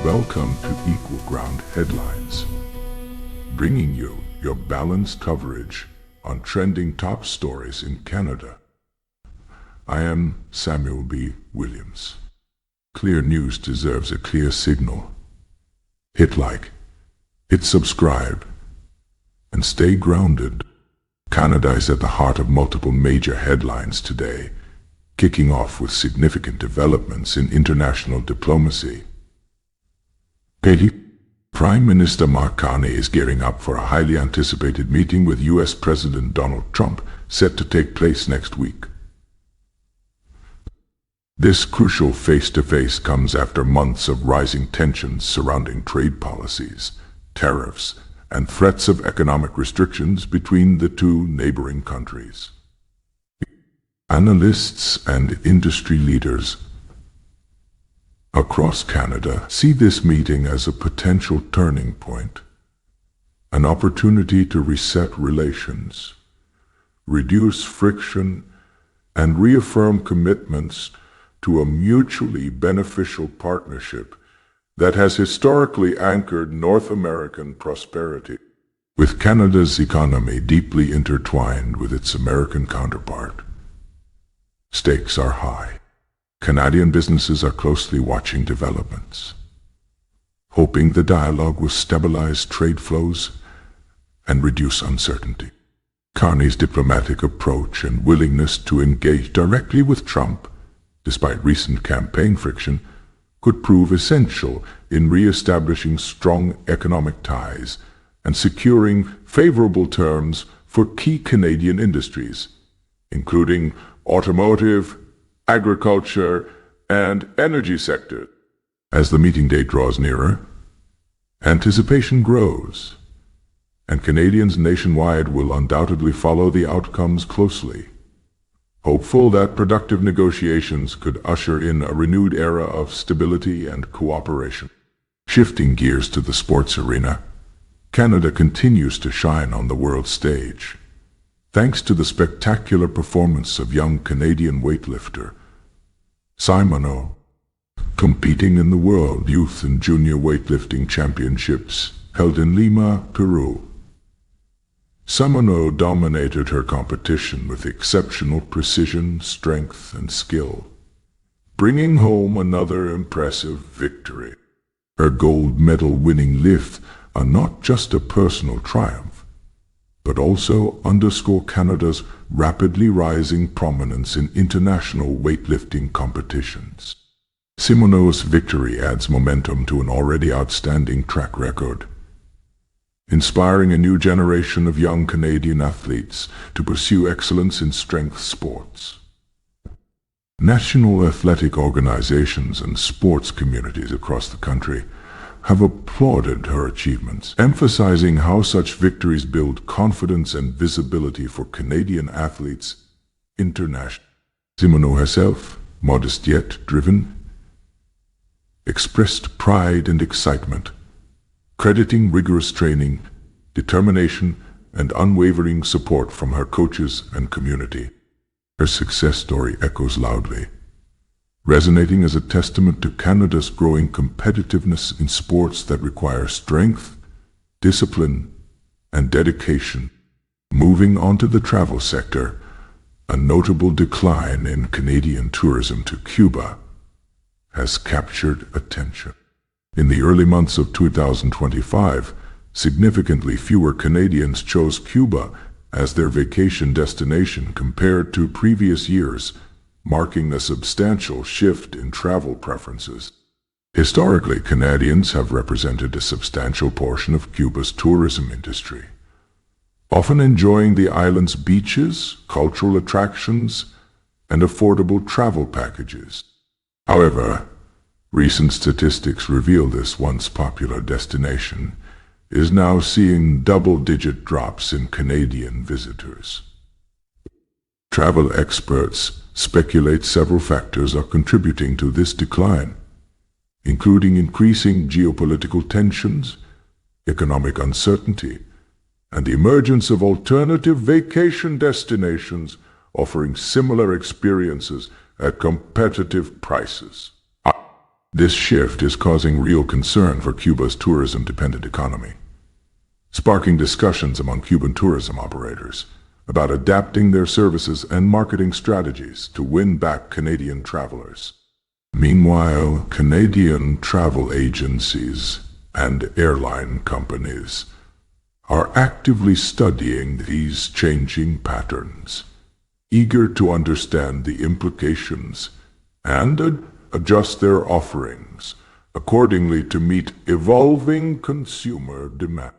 Welcome to Equal Ground Headlines, bringing you your balanced coverage on trending top stories in Canada. I am Samuel B. Williams. Clear news deserves a clear signal. Hit like, hit subscribe, and stay grounded. Canada is at the heart of multiple major headlines today, kicking off with significant developments in international diplomacy. Prime Minister Mark Carney is gearing up for a highly anticipated meeting with U.S. President Donald Trump, set to take place next week. This crucial face-to-face comes after months of rising tensions surrounding trade policies, tariffs, and threats of economic restrictions between the two neighboring countries. Analysts and industry leaders across Canada see this meeting as a potential turning point, an opportunity to reset relations, reduce friction, and reaffirm commitments to a mutually beneficial partnership that has historically anchored North American prosperity. With Canada's economy deeply intertwined with its American counterpart, stakes are high. Canadian businesses are closely watching developments, hoping the dialogue will stabilize trade flows and reduce uncertainty. Carney's diplomatic approach and willingness to engage directly with Trump, despite recent campaign friction, could prove essential in re-establishing strong economic ties and securing favorable terms for key Canadian industries, including automotive, agriculture, and energy sectors. As the meeting date draws nearer, anticipation grows, and Canadians nationwide will undoubtedly follow the outcomes closely, hopeful that productive negotiations could usher in a renewed era of stability and cooperation. Shifting gears to the sports arena, Canada continues to shine on the world stage, thanks to the spectacular performance of young Canadian weightlifter Simoneau, competing in the World Youth and Junior Weightlifting Championships held in Lima, Peru. Simoneau dominated her competition with exceptional precision, strength, and skill, bringing home another impressive victory. Her gold medal-winning lifts are not just a personal triumph, but also underscore Canada's rapidly rising prominence in international weightlifting competitions. Simoneau's victory adds momentum to an already outstanding track record, inspiring a new generation of young Canadian athletes to pursue excellence in strength sports. National athletic organizations and sports communities across the country have applauded her achievements, emphasizing how such victories build confidence and visibility for Canadian athletes internationally. Simoneau herself, modest yet driven, expressed pride and excitement, crediting rigorous training, determination, and unwavering support from her coaches and community. Her success story echoes loudly, resonating as a testament to Canada's growing competitiveness in sports that require strength, discipline, and dedication. Moving on to the travel sector, a notable decline in Canadian tourism to Cuba has captured attention. In the early months of 2025, significantly fewer Canadians chose Cuba as their vacation destination compared to previous years, marking a substantial shift in travel preferences. Historically, Canadians have represented a substantial portion of Cuba's tourism industry, often enjoying the island's beaches, cultural attractions, and affordable travel packages. However, recent statistics reveal this once popular destination is now seeing double-digit drops in Canadian visitors. Travel experts speculate several factors are contributing to this decline, including increasing geopolitical tensions, economic uncertainty, and the emergence of alternative vacation destinations offering similar experiences at competitive prices. This shift is causing real concern for Cuba's tourism-dependent economy, sparking discussions among Cuban tourism operators about adapting their services and marketing strategies to win back Canadian travelers. Meanwhile, Canadian travel agencies and airline companies are actively studying these changing patterns, eager to understand the implications and adjust their offerings accordingly to meet evolving consumer demand.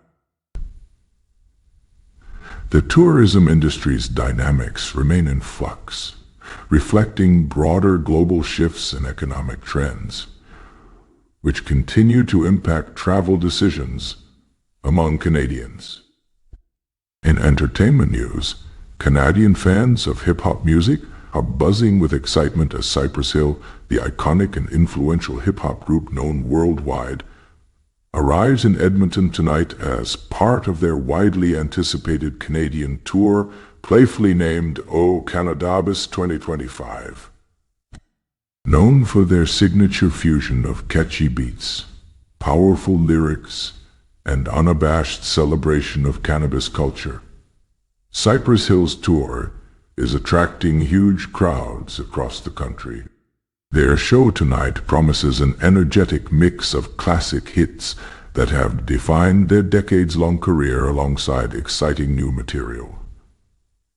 The tourism industry's dynamics remain in flux, reflecting broader global shifts in economic trends, which continue to impact travel decisions among Canadians. In entertainment news, Canadian fans of hip-hop music are buzzing with excitement as Cypress Hill, the iconic and influential hip-hop group known worldwide, arrives in Edmonton tonight as part of their widely anticipated Canadian tour, playfully named CANADABIS 2025. Known for their signature fusion of catchy beats, powerful lyrics, and unabashed celebration of cannabis culture, Cypress Hill's tour is attracting huge crowds across the country. Their show tonight promises an energetic mix of classic hits that have defined their decades-long career alongside exciting new material,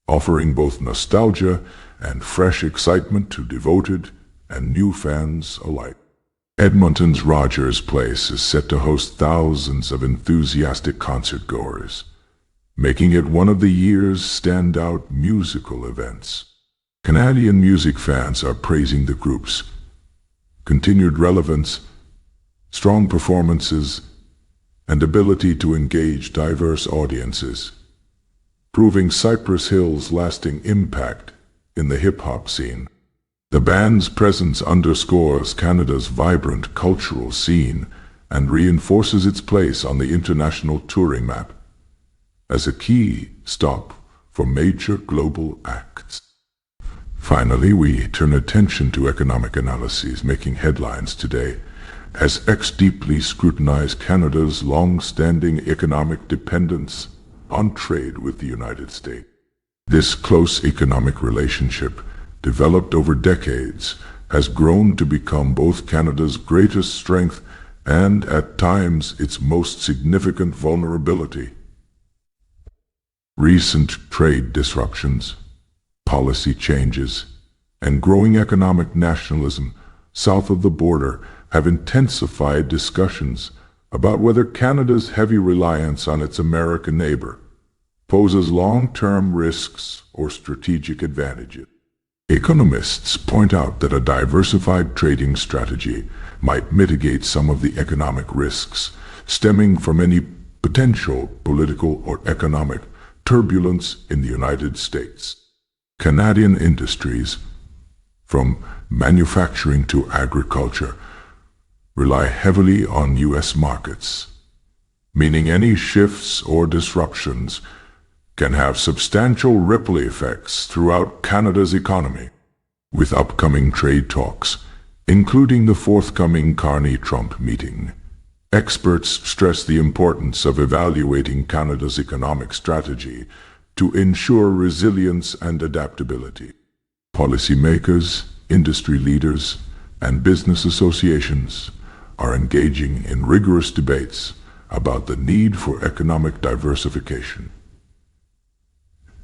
offering both nostalgia and fresh excitement to devoted and new fans alike. Edmonton's Rogers Place is set to host thousands of enthusiastic concertgoers, making it one of the year's standout musical events. Canadian music fans are praising the group's continued relevance, strong performances, and ability to engage diverse audiences, proving Cypress Hill's lasting impact in the hip-hop scene. The band's presence underscores Canada's vibrant cultural scene and reinforces its place on the international touring map as a key stop for major global acts. Finally, we turn attention to economic analyses making headlines today as X deeply scrutinize Canada's long-standing economic dependence on trade with the United States. This close economic relationship, developed over decades, has grown to become both Canada's greatest strength and, at times, its most significant vulnerability. Recent trade disruptions, policy changes, and growing economic nationalism south of the border have intensified discussions about whether Canada's heavy reliance on its American neighbor poses long-term risks or strategic advantages. Economists point out that a diversified trading strategy might mitigate some of the economic risks stemming from any potential political or economic turbulence in the United States. Canadian industries, from manufacturing to agriculture, rely heavily on U.S. markets, meaning any shifts or disruptions can have substantial ripple effects throughout Canada's economy. With upcoming trade talks, including the forthcoming Carney-Trump meeting, experts stress the importance of evaluating Canada's economic strategy to ensure resilience and adaptability. Policymakers, industry leaders, and business associations are engaging in rigorous debates about the need for economic diversification,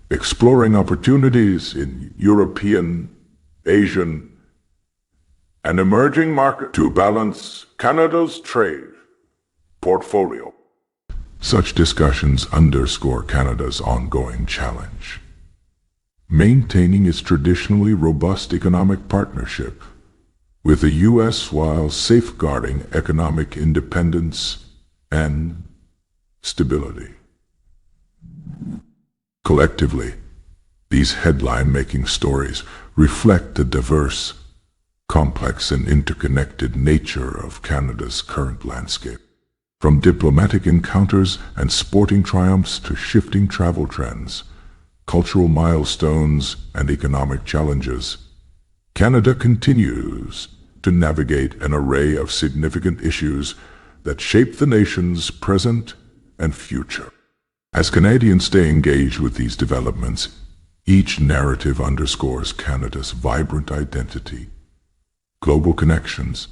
exploring opportunities in European, Asian, and emerging markets to balance Canada's trade portfolio. Such discussions underscore Canada's ongoing challenge, maintaining its traditionally robust economic partnership with the U.S. while safeguarding economic independence and stability. Collectively, these headline-making stories reflect the diverse, complex, and interconnected nature of Canada's current landscape. From diplomatic encounters and sporting triumphs to shifting travel trends, cultural milestones, and economic challenges, Canada continues to navigate an array of significant issues that shape the nation's present and future. As Canadians stay engaged with these developments, each narrative underscores Canada's vibrant identity, global connections,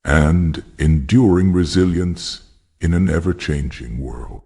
and enduring resilience in an ever-changing world.